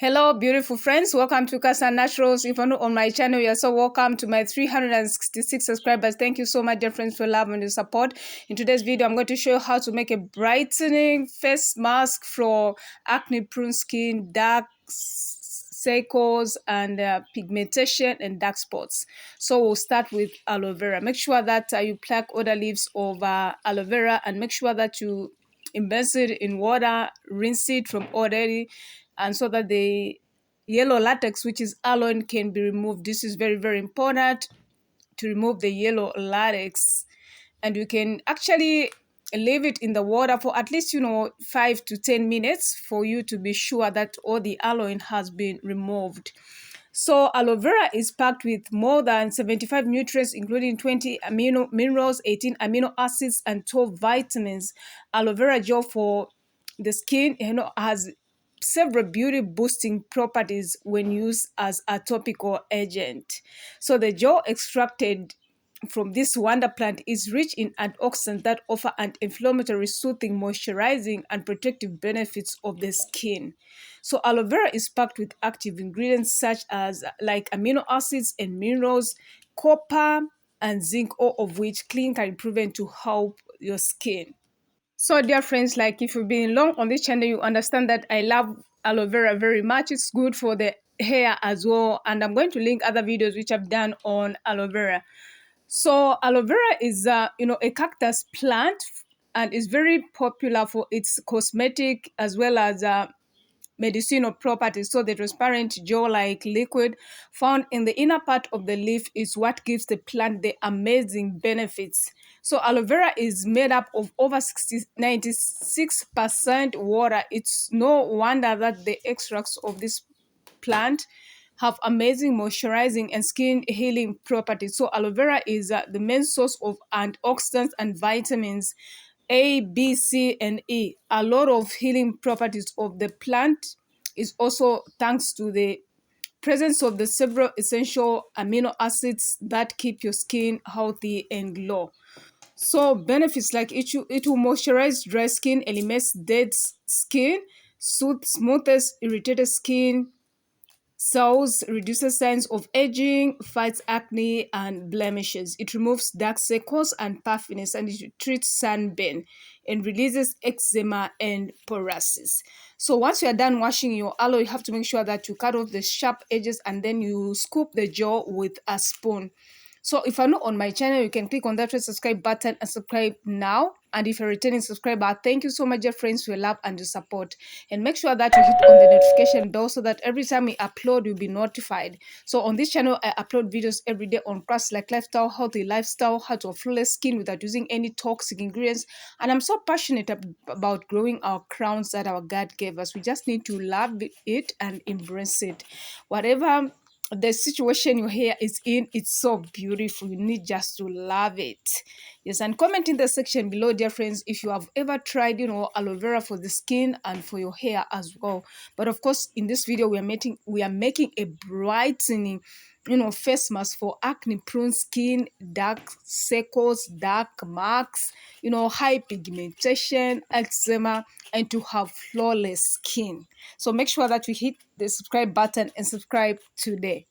Hello, beautiful friends. Welcome to Cassia Naturals. If you're not on my channel, you're so welcome to my 366 subscribers. Thank you so much, dear friends, for love and your support. In today's video, I'm going to show you how to make a brightening face mask for acne-prone skin, dark circles, and pigmentation and dark spots. So we'll start with aloe vera. Make sure that you pluck all the leaves of aloe vera and make sure that you immerse it in water, rinse it from already, and so that the yellow latex, which is aloe, can be removed. This is very, very important to remove the yellow latex. And you can actually leave it in the water for at least 5 to 10 minutes for you to be sure that all the aloe has been removed. So aloe vera is packed with more than 75 nutrients, including 20 amino minerals, 18 amino acids, and 12 vitamins. Aloe vera gel for the skin has several beauty boosting properties when used as a topical agent. So the gel extracted from this wonder plant is rich in antioxidants that offer anti-inflammatory, soothing, moisturizing, and protective benefits of the skin. So aloe vera is packed with active ingredients such as like amino acids and minerals, copper and zinc, all of which clean can be proven to help your skin. So dear friends, like if you've been long on this channel, you understand that I love aloe vera very much. It's good for the hair as well. And I'm going to link other videos which I've done on aloe vera. So aloe vera is a cactus plant and is very popular for its cosmetic as well as medicinal properties. So the transparent gel-like liquid found in the inner part of the leaf is what gives the plant the amazing benefits. So aloe vera is made up of over 96% water. It's no wonder that the extracts of this plant have amazing moisturizing and skin healing properties. So aloe vera is the main source of antioxidants and vitamins A, B, C, and E. A lot of healing properties of the plant is also thanks to the presence of the several essential amino acids that keep your skin healthy and glow. So benefits like it will moisturize dry skin, eliminates dead skin, smooths irritated skin, cells, reduces signs of aging, fights acne and blemishes. It removes dark circles and puffiness, and it treats sunburn and releases eczema and psoriasis. So once you are done washing your aloe, you have to make sure that you cut off the sharp edges and then you scoop the gel with a spoon. So if you're not on my channel, you can click on that red subscribe button and subscribe now. And if you're a returning subscriber, thank you so much, dear friends, for your love and your support. And make sure that you hit on the notification bell so that every time we upload, you'll be notified. So on this channel, I upload videos every day on crafts like lifestyle, healthy lifestyle, how to have flawless skin without using any toxic ingredients. And I'm so passionate about growing our crowns that our God gave us. We just need to love it and embrace it. Whatever the situation your hair is in, it's so beautiful. You need just to love it. Yes, and comment in the section below, dear friends, if you have ever tried aloe vera for the skin and for your hair as well. But of course, in this video we are making a brightening face mask for acne prone skin, dark circles, dark marks, high pigmentation, eczema, and to have flawless skin. So make sure that you hit the subscribe button and subscribe today.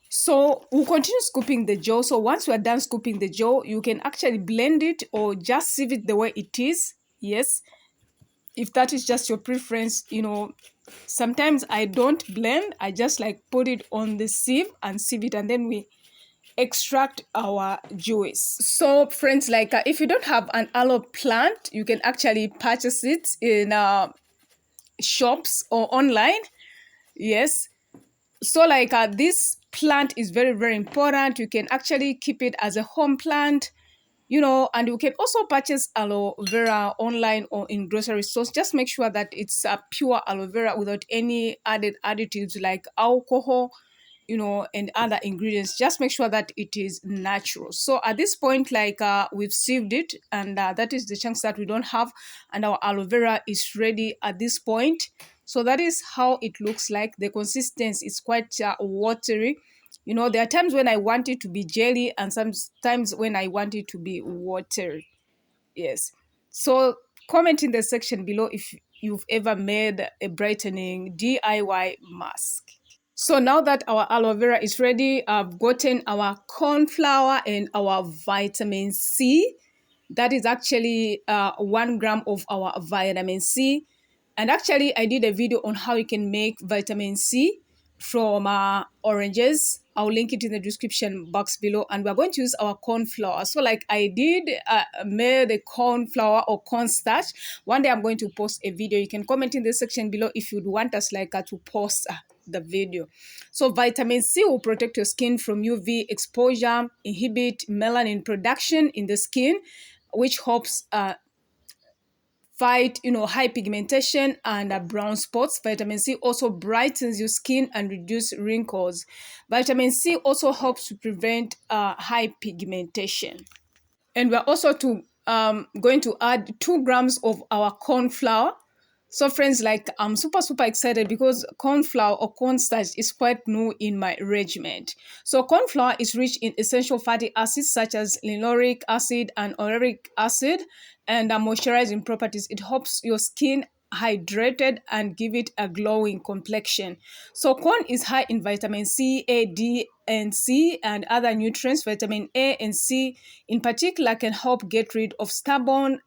So we'll continue scooping the gel. So once we are done scooping the gel, you can actually blend it or just sieve it the way it is. Yes, if that is just your preference. Sometimes I don't blend. I just like put it on the sieve and sieve it, and then we extract our juice. So friends, like if you don't have an aloe plant, you can actually purchase it in shops or online. Yes, so like this plant is very, very important. You can actually keep it as a home plant, and you can also purchase aloe vera online or in grocery stores. Just make sure that it's a pure aloe vera without any added additives like alcohol, and other ingredients. Just make sure that it is natural. So at this point, like we've sieved it, and that is the chunks that we don't have, and our aloe vera is ready at this point. So that is how it looks like. The consistency is quite watery. There are times when I want it to be jelly and sometimes when I want it to be watery. Yes. So comment in the section below if you've ever made a brightening DIY mask. So now that our aloe vera is ready, I've gotten our corn flour and our vitamin C. That is actually 1 gram of our vitamin C. And actually, I did a video on how you can make vitamin C from oranges. I'll link it in the description box below. And we're going to use our corn flour. So like I did made a corn flour or cornstarch. One day I'm going to post a video. You can comment in the section below if you'd want us like to post the video. So vitamin C will protect your skin from UV exposure, inhibit melanin production in the skin, which helps fight, hypigmentation and brown spots. Vitamin C also brightens your skin and reduce wrinkles. Vitamin C also helps to prevent hypigmentation. And we're also going to add 2 grams of our corn flour. So friends, like I'm super excited because corn flour or cornstarch is quite new in my regimen. So corn flour is rich in essential fatty acids such as linoleic acid and oleic acid, and moisturizing properties. It helps your skin hydrated and give it a glowing complexion. So corn is high in vitamin C, A, D, and C and other nutrients. Vitamin A and C in particular can help get rid of stubborn,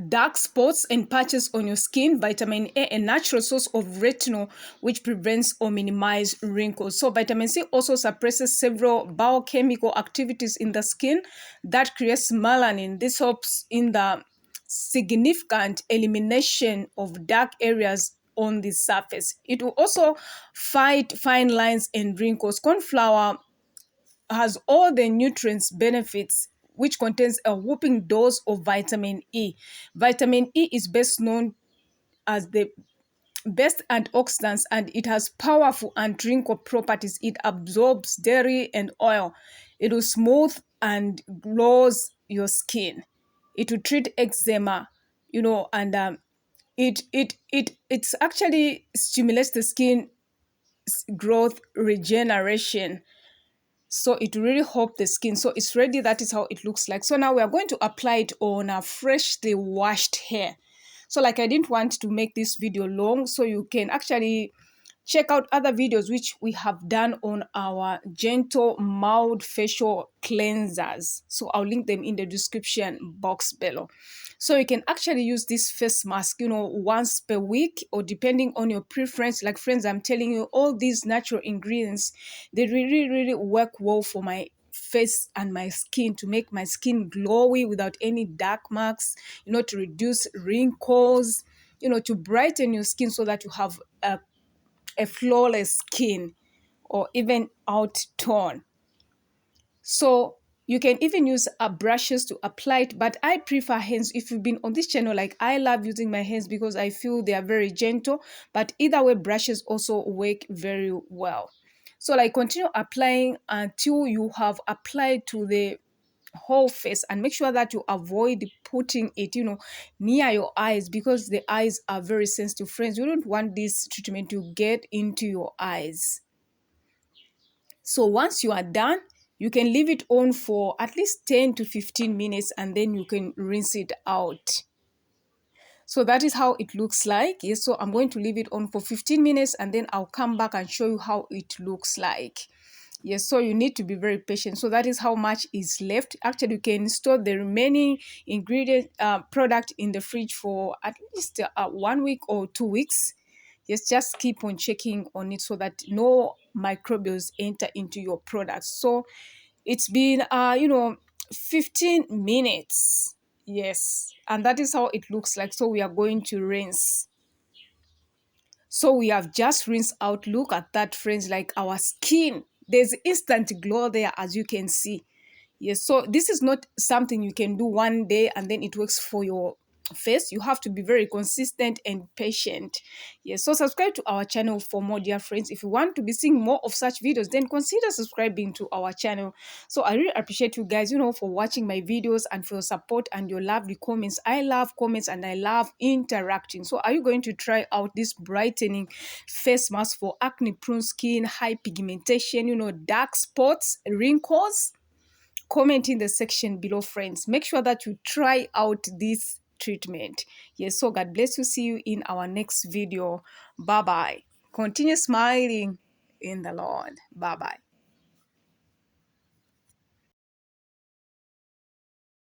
dark spots and patches on your skin. Vitamin A, a natural source of retinol, which prevents or minimizes wrinkles. So vitamin C also suppresses several biochemical activities in the skin that creates melanin. This helps in the significant elimination of dark areas on the surface. It will also fight fine lines and wrinkles. Corn flour has all the nutrients benefits, which contains a whopping dose of vitamin E. Vitamin E is best known as the best antioxidants, and it has powerful anti-wrinkle properties. It absorbs dairy and oil. It will smooth and glows your skin. It will treat eczema, and it's actually stimulates the skin growth regeneration. So it really helps the skin. So it's ready. That is how it looks like. So now we are going to apply it on our freshly washed hair. So like I didn't want to make this video long, so you can actually check out other videos which we have done on our gentle mild facial cleansers. So I'll link them in the description box below. So you can actually use this face mask, once per week, or depending on your preference. Like friends, I'm telling you, all these natural ingredients, they really work well for my face and my skin, to make my skin glowy without any dark marks, to reduce wrinkles, to brighten your skin so that you have a flawless skin or even out tone. So you can even use brushes to apply it, but I prefer hands. If you've been on this channel, like I love using my hands because I feel they are very gentle, but either way, brushes also work very well. So like continue applying until you have applied to the whole face, and make sure that you avoid putting it near your eyes, because the eyes are very sensitive. Friends, you don't want this treatment to get into your eyes. So once you are done, you can leave it on for at least 10 to 15 minutes and then you can rinse it out. So that is how it looks like. Yes, so I'm going to leave it on for 15 minutes and then I'll come back and show you how it looks like. Yes, so you need to be very patient. So that is how much is left. Actually, you can store the remaining ingredient product in the fridge for at least 1 week or 2 weeks. Yes, just keep on checking on it so that no microbials enter into your product. So it's been 15 minutes. Yes, and that is how it looks like. So we are going to rinse. So we have just rinsed out. Look at that, friends. Like our skin, there's instant glow there, as you can see. Yes, so this is not something you can do one day and then it works for your face. You have to be very consistent and patient. Yes, so subscribe to our channel for more, dear friends. If you want to be seeing more of such videos, then consider subscribing to our channel. So I really appreciate you guys, for watching my videos and for your support and your lovely comments. I love comments and I love interacting. So are you going to try out this brightening face mask for acne prone skin, high pigmentation, dark spots, wrinkles? Comment in the section below, friends. Make sure that you try out this treatment. Yes, so God bless you. See you in our next video. Bye bye. Continue smiling in the Lord. Bye bye.